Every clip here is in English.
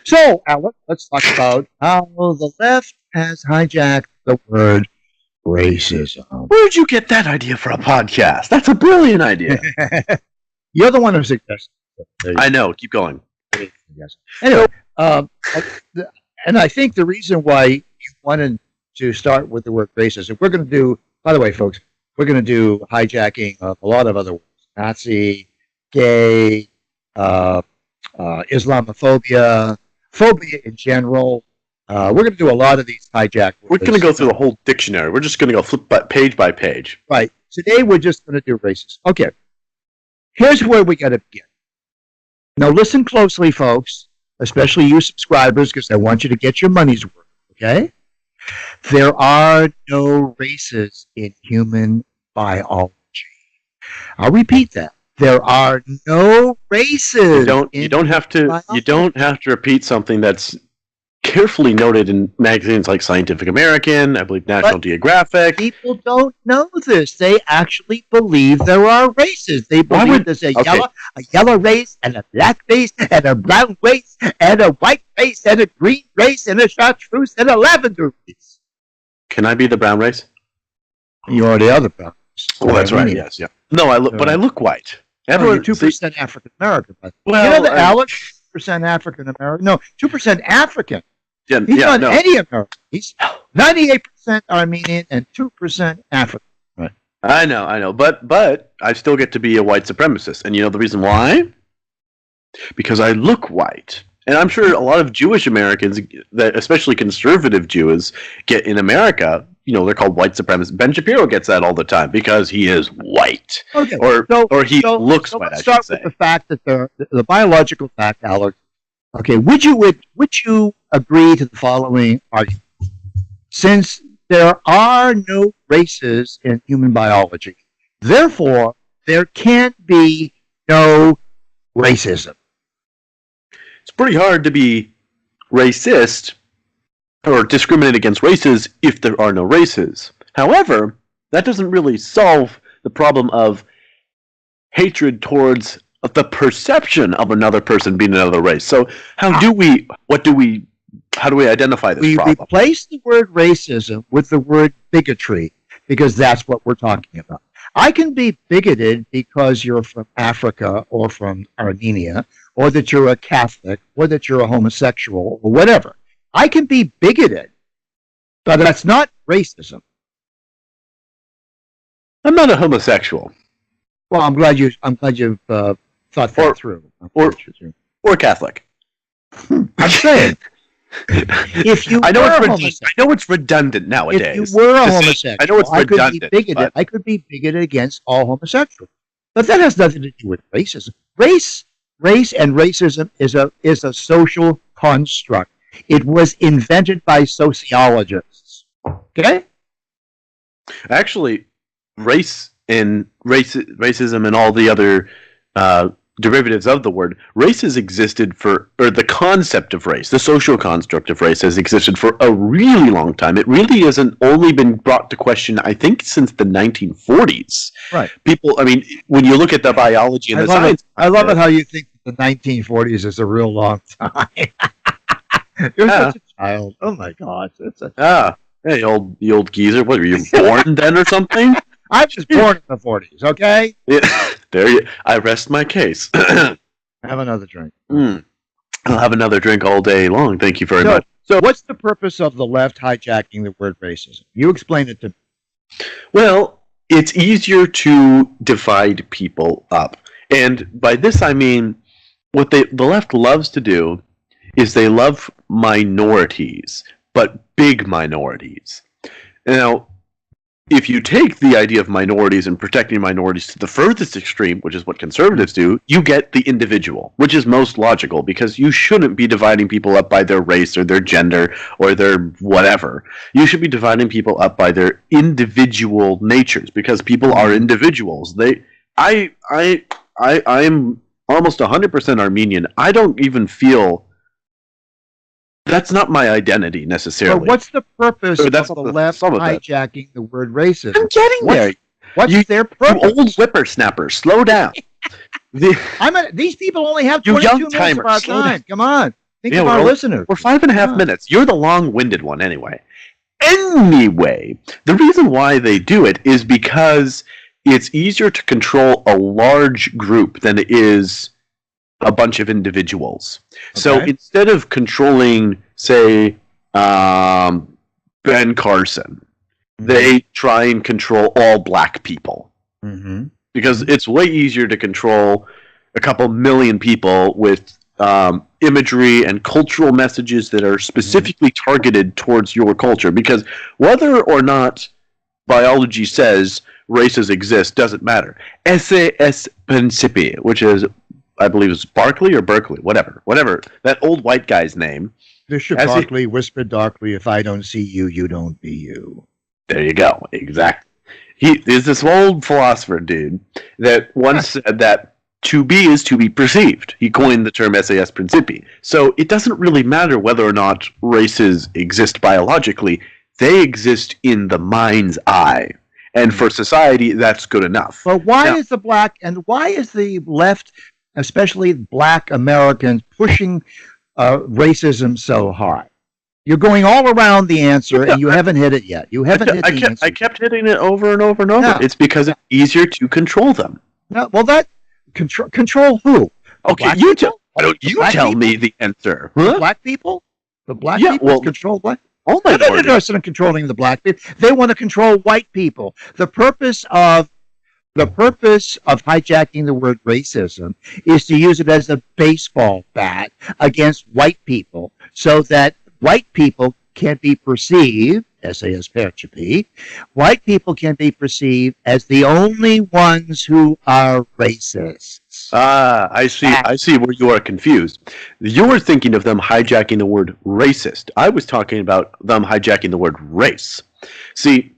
So, Alec, let's talk about how the left has hijacked the word racism. Where'd you get that idea for a podcast? That's a brilliant idea. You're the one who suggested it. I know. Keep going. Anyway, and I think the reason why you wanted to start with the word racism, we're going to do, by the way, folks, we're going to do hijacking of a lot of other words. Nazi, gay, Islamophobia, phobia in general. We're going to do a lot of these hijack words. We're going to go through the whole dictionary. We're just going to go flip page by page. Right. Today we're just going to do racism. Okay. Here's where we got to begin. Now listen closely, folks, especially you subscribers, because I want you to get your money's worth, okay? There are no races in human biology. I'll repeat that. There are no races. You don't have to repeat something that's carefully noted in magazines like Scientific American, I believe National Geographic. People don't know this. They actually believe there are races. They believe there's a yellow race, and a black race, and a brown race, and a white race, and a green race, and a chartreuse, and a lavender race. Can I be the brown race? You already are the brown race. Well, that's right. Yes, yeah. No, I look white. Everyone, 2% African American. Well, you know the Alex, 2% African American. No, 2% African. Yeah, He's not any American. He's 98% Armenian and 2% African. Right. I know. But I still get to be a white supremacist. And you know the reason why? Because I look white. And I'm sure a lot of Jewish Americans, that especially conservative Jews, get in America, you know, they're called white supremacists. Ben Shapiro gets that all the time because he is white. Okay. Or he looks white, let's start with the fact that the biological fact, Alex. Okay, would you agree to the following argument? Since there are no races in human biology, therefore there can't be no racism. It's pretty hard to be racist or discriminate against races if there are no races. However, that doesn't really solve the problem of hatred towards the perception of another person being another race. So how do we identify this problem? We replace the word racism with the word bigotry because that's what we're talking about. I can be bigoted because you're from Africa or from Armenia, or that you're a Catholic, or that you're a homosexual, or whatever. I can be bigoted, but that's not racism. I'm not a homosexual. Well, I'm glad you've thought that through. Or Catholic. I'm saying, if you I know it's redundant nowadays. If you were a homosexual, I know it's redundant. I could be bigoted against all homosexuals, but that has nothing to do with racism. Race and racism is a social construct. It was invented by sociologists. Okay? Actually, racism and all the other derivatives of the word, race has existed or the concept of race, the social construct of race has existed for a really long time. It really hasn't only been brought to question, I think, since the 1940s. Right. People, I mean, when you look at the biology and the science... I love it how you think the 1940s is a real long time. You're such a child. Oh, my gosh. Hey, the old geezer. What, were you born then or something? I was born in the 40s, okay? Yeah, I rest my case. Have another drink. I'll have another drink all day long. Thank you very much. So what's the purpose of the left hijacking the word racism? You explain it to me. Well, it's easier to divide people up. And by this I mean, what the left loves to do is they love minorities, but big minorities. Now, if you take the idea of minorities and protecting minorities to the furthest extreme, which is what conservatives do, you get the individual, which is most logical, because you shouldn't be dividing people up by their race or their gender or their whatever. You should be dividing people up by their individual natures, because people are individuals. I am almost 100% Armenian. I don't even feel That's not my identity necessarily. But what's the purpose So that's of the not the- left some of it. hijacking the word racism? I'm getting there. What's their You purpose? old whippersnapper, slow down. These people only have You 22 young minutes of timer, our slow time. Come on. Think Yeah, of we're our all- listeners. We're 5.5 Come on. minutes. You're the long-winded one anyway. Anyway, the reason why they do it is because it's easier to control a large group than it is a bunch of individuals. So Okay. instead of controlling, say, Ben Carson, they try and control all black people. Mm-hmm. Because it's way easier to control a couple million people with imagery and cultural messages that are specifically targeted towards your culture. Because whether or not biology says races exist doesn't matter. Esse es principi, which is, I believe, is Barkley or Berkeley, whatever, that old white guy's name. Bishop As he- Berkeley whispered darkly, "If I don't see you, you don't be you." There you go, exactly. He is this old philosopher dude that once said that to be is to be perceived. He coined the term SAS principi. So it doesn't really matter whether or not races exist biologically. They exist in the mind's eye. And for society, that's good enough. But why Now- is the left, especially black Americans, pushing racism so hard? You're going all around the answer, and you haven't hit it yet. You haven't hit the answer. I kept hitting it over and over and over. Yeah. It's because it's easier to control them. No, well, that control who? The Okay, black you people? tell. Why don't The you black tell people? me the answer? The Huh? black people? The black Yeah, people well, control black. All They're not minorities. interested in controlling the black people. They want to control white people. The purpose of hijacking the word racism is to use it as a baseball bat against white people, so that white people can be perceived, SAS percipi, white people can be perceived as the only ones who are racists. Ah, I see where you are confused. You were thinking of them hijacking the word racist. I was talking about them hijacking the word race. See,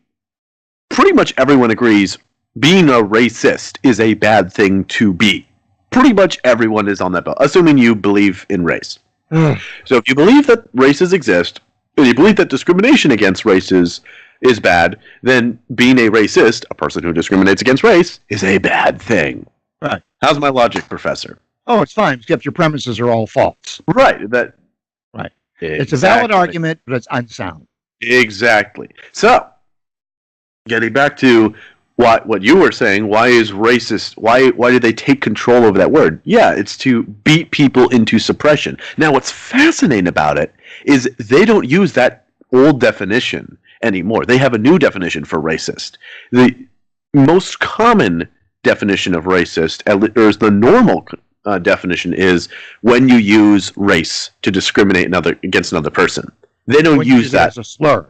pretty much everyone agrees being a racist is a bad thing to be. Pretty much everyone is on that bill, assuming you believe in race. So if you believe that races exist, and you believe that discrimination against races is bad, then being a racist, a person who discriminates against race, is a bad thing. Right. How's my logic, Professor? Oh, it's fine, except your premises are all false. Right. That. Right. Exactly. It's a valid argument, but it's unsound. Exactly. So, getting back to what you were saying, why is racist? Why did they take control over that word? Yeah, it's to beat people into suppression. Now, what's fascinating about it is they don't use that old definition anymore. They have a new definition for racist. The most common definition of racist, or the normal definition, is when you use race to discriminate against another person. They don't When you use it that, as a slur.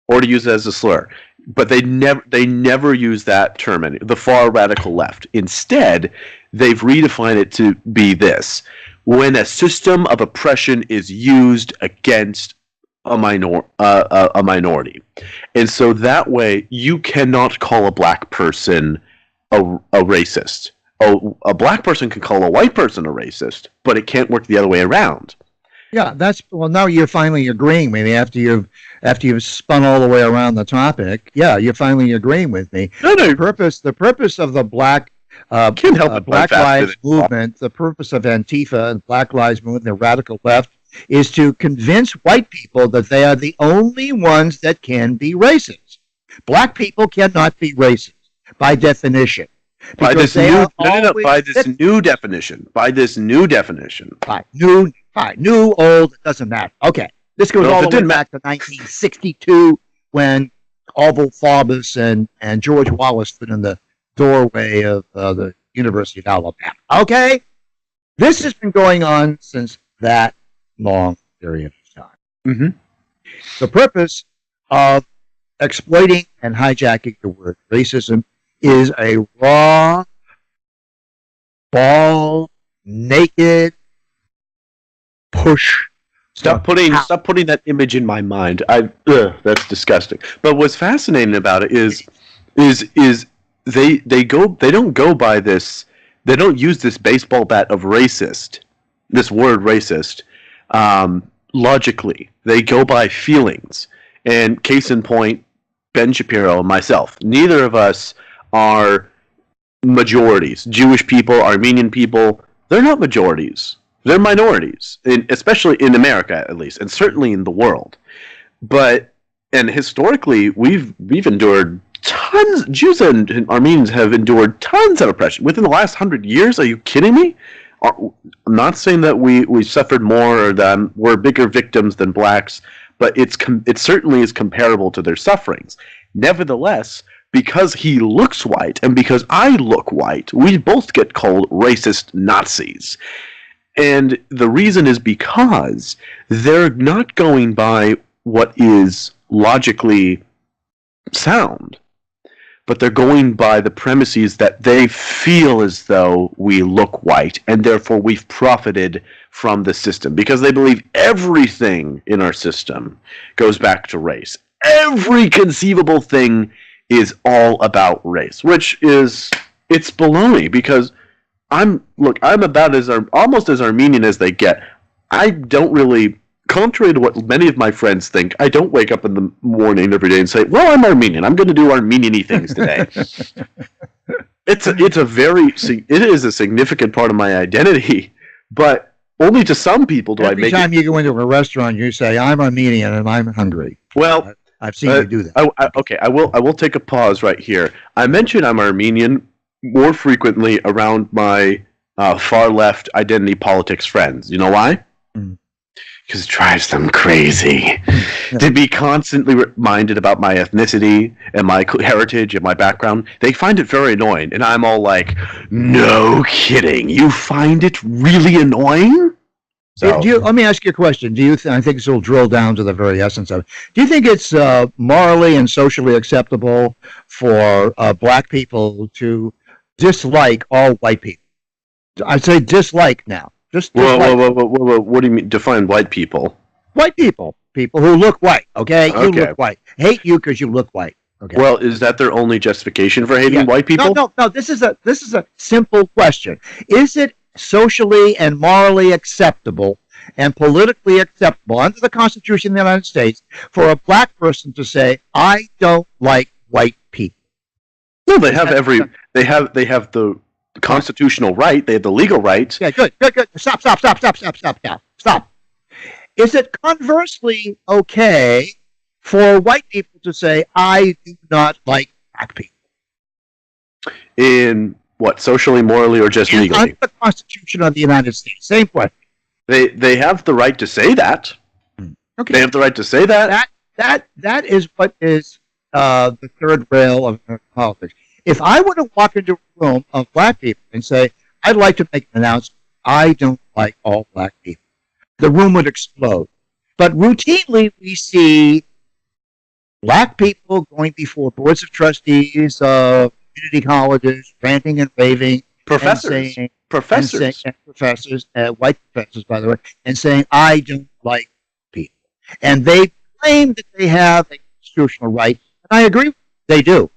or to use it as a slur. But they never use that term. The far radical left. Instead, they've redefined it to be this: when a system of oppression is used against a minority, and so that way you cannot call a black person a racist. A black person can call a white person a racist, but it can't work the other way around. Yeah, now you're finally agreeing with me after you've spun all the way around the topic. Yeah, you're finally agreeing with me. No, The purpose of the Black Can't help it, Black but faster Lives than- Movement, the purpose of Antifa and Black Lives Movement, the radical left, is to convince white people that they are the only ones that can be racist. Black people cannot be racist by definition. By because this they new are always- by this new definition. New, old, it doesn't matter. Okay, this goes Well, if all it the way didn't back to 1962 when Orville Faubus and George Wallace stood in the doorway of the University of Alabama. Okay, this has been going on since that long period of time. Mm-hmm. The purpose of exploiting and hijacking the word racism is a raw, bald, naked push. Stop putting that image in my mind. That's disgusting. But what's fascinating about it is they don't go by this. They don't use this baseball bat of racist, this word racist, logically. They go by feelings. And case in point, Ben Shapiro and myself. Neither of us are majorities. Jewish people, Armenian people, they're not majorities. They're minorities, especially in America, at least, and certainly in the world. And historically, we've endured tons. Jews and Armenians have endured tons of oppression within the last 100 years. Are you kidding me? I'm not saying that we suffered more or that we're bigger victims than blacks, but it certainly is comparable to their sufferings. Nevertheless, because he looks white and because I look white, we both get called racist Nazis. And the reason is because they're not going by what is logically sound, but they're going by the premises that they feel as though we look white, and therefore we've profited from the system, because they believe everything in our system goes back to race. Every conceivable thing is all about race, which is, it's baloney, because I'm about almost as Armenian as they get. I don't really, contrary to what many of my friends think, I don't wake up in the morning every day and say, well, I'm Armenian, I'm going to do Armenian-y things today. It is a significant part of my identity, but only to some people do I make it. Every time you go into a restaurant, you say, I'm Armenian and I'm hungry. Well, I've seen you do that. Okay, I will take a pause right here. I mention I'm Armenian more frequently around my far-left identity politics friends. You know why? Because it drives them crazy to be constantly reminded about my ethnicity and my heritage and my background. They find it very annoying, and I'm all like, no kidding, you find it really annoying? So, let me ask you a question. I think this will drill down to the very essence of it. Do you think it's morally and socially acceptable for black people to dislike all white people? I'd say dislike now. Just whoa. What do you mean? Define white people. White people. People who look white, okay? You look white. Hate you because you look white. Okay. Well, is that their only justification for hating white people? No. This is a simple question. Is it socially and morally acceptable and politically acceptable under the Constitution of the United States for a black person to say, I don't like white people? No, they have the constitutional right. They have the legal right. Yeah, good. Stop. Is it conversely okay for white people to say, I do not like black people? In what, socially, morally, or just legally? Under the Constitution of the United States. Same question. They have the right to say that. Okay. They have the right to say that. That is what is the third rail of American politics. If I were to walk into a room of black people and say, I'd like to make an announcement, I don't like all black people, the room would explode. But routinely we see black people going before boards of trustees, community colleges, ranting and raving. Professors, white professors, by the way, and saying, I don't like people. And they claim that they have a constitutional right, and I agree, they do.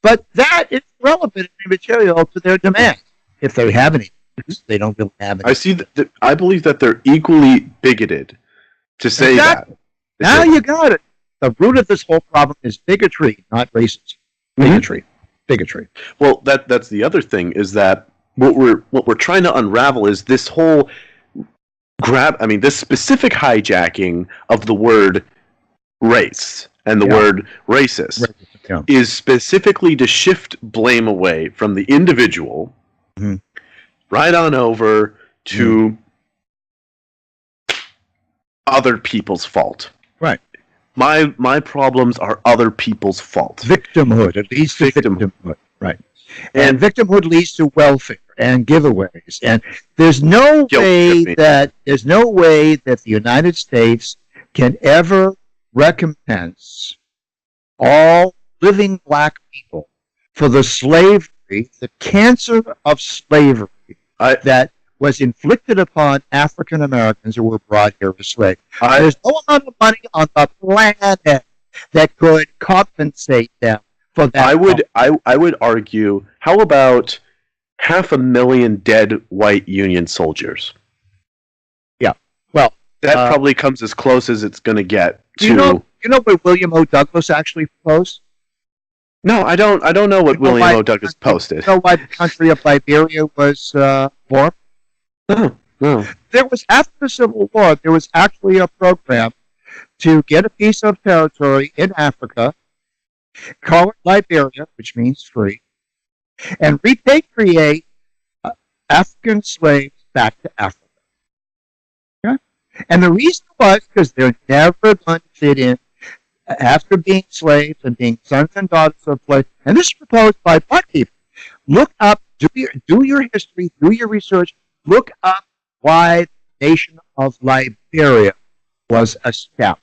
But that is relevant and immaterial to their demands. If they have any, they don't really have any. I believe that they're equally bigoted to say that. Now you got it. The root of this whole problem is bigotry, not racism. Bigotry. Well, that's the other thing, is that what we're trying to unravel is this whole this specific hijacking of the word race and the word racist is specifically to shift blame away from the individual right on over to other people's fault. Right. My problems are other people's fault. Victimhood, at least victimhood. Right. And victimhood leads to welfare and giveaways. And there's no way that the United States can ever recompense all living black people for the slavery, the cancer of slavery that was inflicted upon African Americans who were brought here as slaves. There's no amount of money on the planet that could compensate them for that. I would argue, how about 500,000 dead white Union soldiers? Yeah. Well, That probably comes as close as it's going to get to. You know what William O. Douglas actually proposed? No, I don't. I don't know what William O. Douglas posted. You know why the country of Liberia was formed? No. There was, after the Civil War, there was actually a program to get a piece of territory in Africa, call it Liberia, which means free, and repatriate African slaves back to Africa. Okay? And the reason was because they're never going to fit in after being slaves and being sons and daughters of slaves. And this is proposed by black people. Look up, do your history, do your research, look up why the nation of Liberia was established.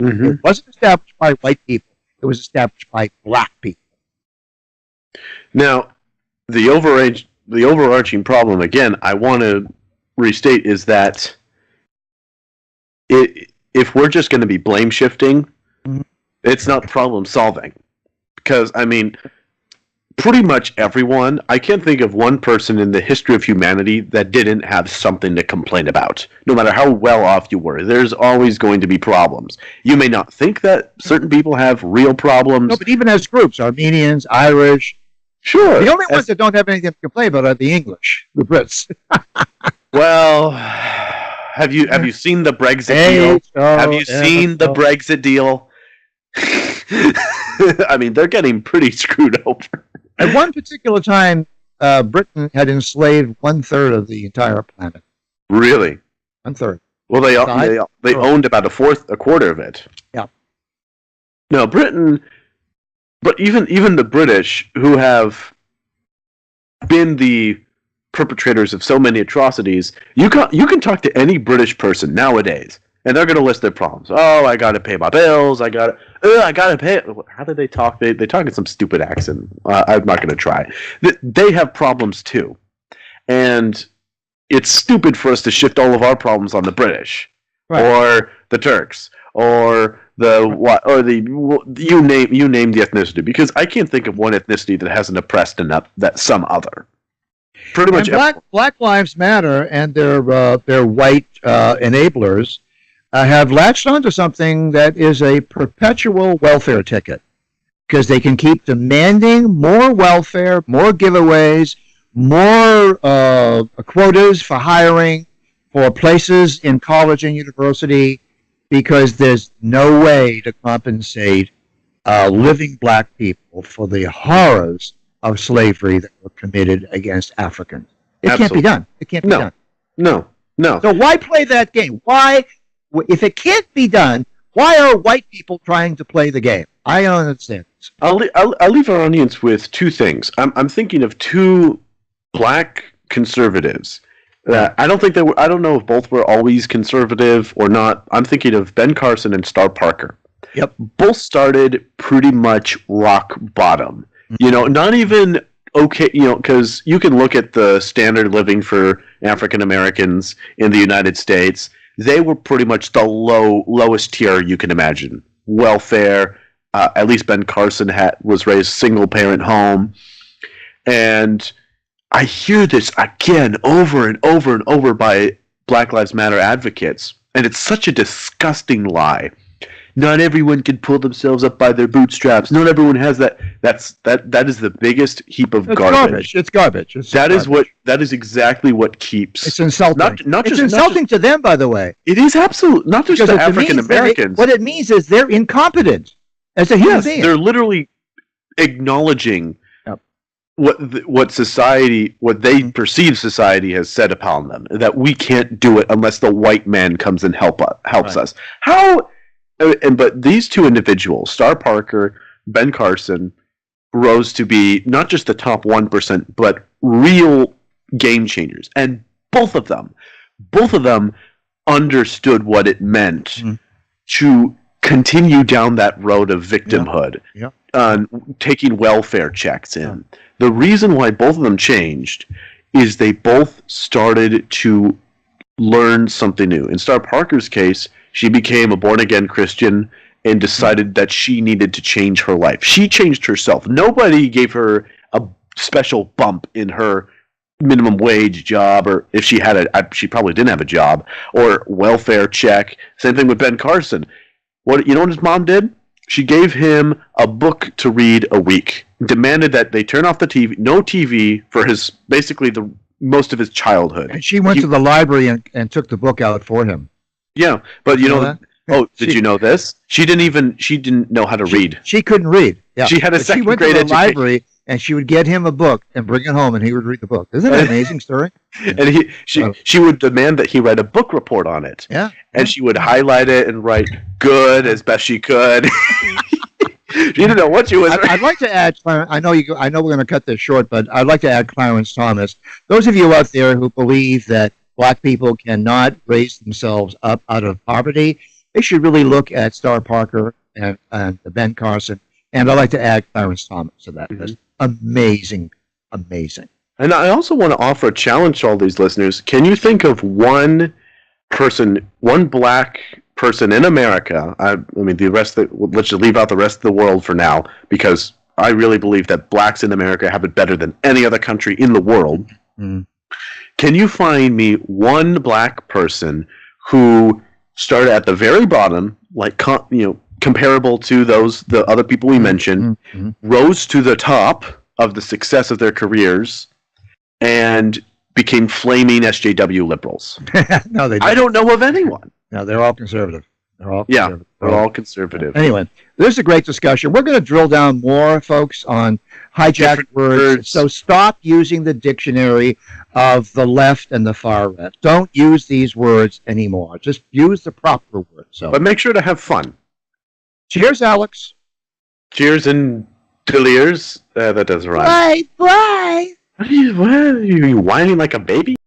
Mm-hmm. It wasn't established by white people. It was established by black people. Now, the overarching problem, again, I want to restate, is that if we're just going to be blame shifting, mm-hmm. it's not problem solving. Because, I mean, pretty much everyone, I can't think of one person in the history of humanity that didn't have something to complain about. No matter how well off you were, there's always going to be problems. You may not think that certain people have real problems. No, but even as groups, Armenians, Irish. Sure. The only ones that don't have anything to complain about are the English, the Brits. Well, have you seen the Brexit deal? Have you seen the Brexit deal? I mean, they're getting pretty screwed over. At one particular time, Britain had enslaved 1/3 of the entire planet. Really? 1/3. Well, they owned about a quarter of it. Yeah. No, Britain, but even the British, who have been the perpetrators of so many atrocities, you can talk to any British person nowadays, and they're going to list their problems. Oh, I got to pay my bills. I got to pay. How do they talk? They talk in some stupid accent. I'm not going to try. They have problems too, and it's stupid for us to shift all of our problems on the British, right, or the Turks, or you name the ethnicity, because I can't think of one ethnicity that hasn't oppressed enough that some other. Pretty much. Black Lives Matter and their white enablers have latched onto something that is a perpetual welfare ticket, because they can keep demanding more welfare, more giveaways, more quotas for hiring, for places in college and university, because there's no way to compensate living black people for the horrors of slavery that were committed against Africans. It Absolutely. Can't be done. It can't be done. No. So why play that game? Why? If it can't be done, why are white people trying to play the game? I don't understand this. I'll leave our audience with two things. I'm thinking of two black conservatives. I don't know if both were always conservative or not. I'm thinking of Ben Carson and Star Parker. Yep. Both started pretty much rock bottom. Mm-hmm. Not even okay, because you can look at the standard living for African Americans in the United States. They were pretty much the lowest tier you can imagine. Welfare, at least Ben Carson was raised single-parent home. And I hear this again over and over and over by Black Lives Matter advocates, and it's such a disgusting lie. Not everyone can pull themselves up by their bootstraps. Not everyone has that. That is the biggest heap of garbage. It's garbage. That is exactly what keeps. It's insulting. It's insulting to them, by the way. It is absolute. Not just to African Americans. What it means is they're incompetent as a human being. They're literally acknowledging what society, what they perceive society has said upon them. That we can't do it unless the white man comes and helps us. How? But these two individuals, Star Parker, Ben Carson, rose to be not just the top 1%, but real game changers. And both of them understood what it meant to continue down that road of victimhood, taking welfare checks in. Yeah. The reason why both of them changed is they both started to learn something new. In Star Parker's case, she became a born-again Christian and decided that she needed to change her life. She changed herself. Nobody gave her a special bump in her minimum wage job, or if she had she probably didn't have a job, or welfare check. Same thing with Ben Carson. What his mom did? She gave him a book to read a week. Demanded that they turn off the TV, no TV for basically the most of his childhood. And she went to the library and took the book out for him. Yeah, but you know that? Oh, did you know this? She didn't know how to read. She couldn't read. Yeah. She had a second grade education. She went to the education. library and she would get him a book and bring it home and he would read the book. Isn't that an amazing story? And she would demand that he write a book report on it. Yeah. And she would highlight it and write good as best she could. She didn't know what she was. I'd like to add, I know we're going to cut this short, but I'd like to add Clarence Thomas. Those of you out there who believe that black people cannot raise themselves up out of poverty, they should really look at Star Parker and Ben Carson. And I'd like to add Clarence Thomas to that list. Amazing, amazing. And I also want to offer a challenge to all these listeners. Can you think of one black person in America? I mean, let's just leave out the rest of the world for now, because I really believe that blacks in America have it better than any other country in the world. Mm. Can you find me one black person who started at the very bottom, like comparable to the other people we mentioned, rose to the top of the success of their careers, and became flaming SJW liberals? No, they don't. I don't know of anyone. No, they're all conservative. They're all conservative. Anyway, this is a great discussion. We're going to drill down more, folks, on hijacked words. So stop using the dictionary of the left and the far left. Don't use these words anymore. Just use the proper words. But make sure to have fun. Cheers, Alex. Cheers and delirious. That doesn't rhyme. Bye. What are you whining like a baby?